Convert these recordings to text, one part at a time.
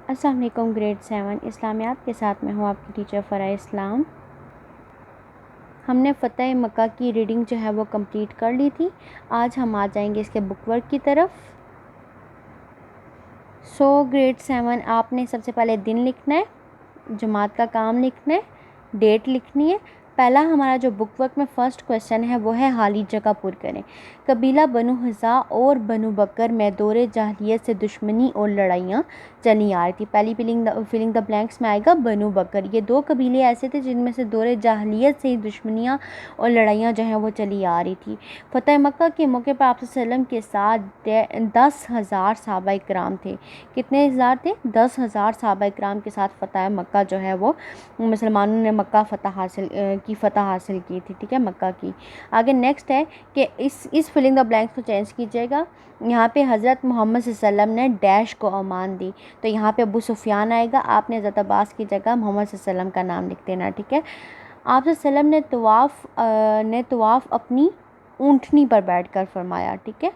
السلام علیکم گریڈ 7 اسلامیات کے ساتھ میں ہوں آپ کی ٹیچر فرح اسلام۔ ہم نے فتح مکہ کی ریڈنگ جو ہے وہ کمپلیٹ کر لی تھی۔ آج ہم آ جائیں گے اس کے بک ورک کی طرف۔ گریڈ 7 آپ نے سب سے پہلے دن لکھنا ہے، جماعت کا کام لکھنا ہے، ڈیٹ لکھنی ہے۔ پہلا ہمارا جو بک ورک میں فرسٹ کویسچن ہے وہ ہے خالی جگہ پر کریں۔ قبیلہ بنو حذا اور بنو بکر میں دور جاہلیت سے دشمنی اور لڑائیاں چلی آ رہی تھی۔ پہلی فلنگ دا بلینکس میں آئے گا بنو بکر۔ یہ دو قبیلے ایسے تھے جن میں سے دور جاہلیت سے ہی دشمنیاں اور لڑائیاں جو ہیں وہ چلی آ رہی تھی۔ فتح مکہ کے موقع پر آپ صلی اللہ علیہ وسلم کے ساتھ 10,000 صحابہ کرام تھے۔ کتنے ہزار تھے؟ 10,000 صحابہ کرام کے ساتھ فتح مکہ جو ہے وہ مسلمانوں نے مکہ فتح حاصل کی تھی، ٹھیک ہے، مکہ کی۔ آگے نیکسٹ ہے کہ اس فلنگ دا بلینکس کو چینج کیجیے گا۔ یہاں پہ حضرت محمد صلی اللہ علیہ وسلم نے ڈیش کو امان دی، تو یہاں پہ ابو سفیان آئے گا۔ آپ نے حضرت عباس کی جگہ محمد صلی اللہ علیہ وسلم کا نام لکھ دینا، ٹھیک ہے۔ آپ صلی اللہ علیہ وسلم نے طواف اپنی اونٹنی پر بیٹھ کر فرمایا، ٹھیک ہے۔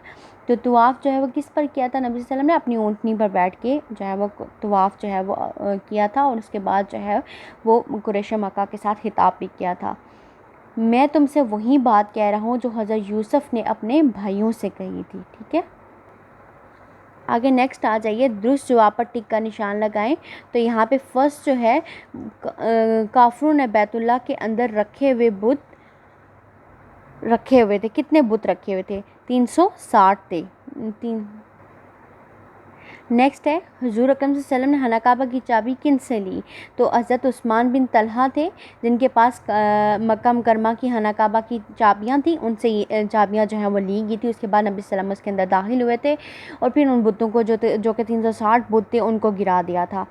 تو طواف جو ہے وہ کس پر کیا تھا؟ نبی صلی اللہ علیہ وسلم نے اپنی اونٹنی پر بیٹھ کے جو ہے وہ طواف جو ہے وہ کیا تھا، اور اس کے بعد جو ہے وہ قریش مکہ کے ساتھ خطاب بھی کیا تھا۔ میں تم سے وہی بات کہہ رہا ہوں جو حضرت یوسف نے اپنے بھائیوں سے کہی تھی، ٹھیک ہے۔ آگے نیکسٹ آ جائیے، درست جواب پر ٹک کا نشان لگائیں۔ تو یہاں پہ فرسٹ جو ہے کافروں نے بیت اللہ کے اندر رکھے ہوئے تھے۔ کتنے بت رکھے ہوئے تھے؟ 360 تھے۔ نیکسٹ ہے حضور اکرم صلی اللہ علیہ وسلم نے خانہ کعبہ کی چابی کن سے لی؟ تو حضرت عثمان بن طلحہ تھے جن کے پاس مکہ مکرمہ کی خانہ کعبہ کی چابیاں تھیں، ان سے یہ چابیاں جو ہیں وہ لی گئی تھی۔ اس کے بعد نبی صلی اللہ علیہ وسلم اس کے اندر داخل ہوئے تھے اور پھر ان بتوں کو جو کہ 360 بت تھے ان کو گرا دیا تھا۔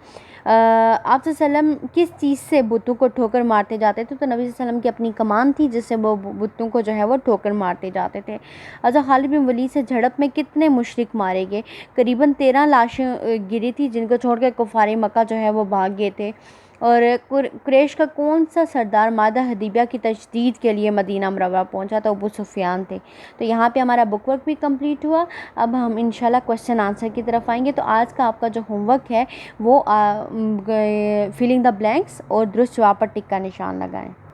آپ صلی اللہ علیہ وسلم کس چیز سے بتوں کو ٹھوکر مارتے جاتے تھے؟ تو نبی صلی اللہ علیہ وسلم کی اپنی کمان تھی جس سے وہ بتوں کو جو ہے وہ ٹھوکر مارتے جاتے تھے۔ حضرت خالد بن ولید سے جھڑپ میں کتنے مشرک مارے گئے؟ قریباً 13 لاشیں گری تھی جن کو چھوڑ کے کفار مکہ جو ہے وہ بھاگ گئے تھے۔ اور قریش کا کون سا سردار معاہدہ حدیبیہ کی تجدید کے لیے مدینہ منورہ پہنچا؟ تو ابو سفیان تھے۔ تو یہاں پہ ہمارا بک ورک بھی کمپلیٹ ہوا۔ اب ہم انشاءاللہ کویسچن آنسر کی طرف آئیں گے۔ تو آج کا آپ کا جو ہوم ورک ہے وہ فلنگ دا بلینکس اور درست جواب پر ٹک کا نشان لگائیں۔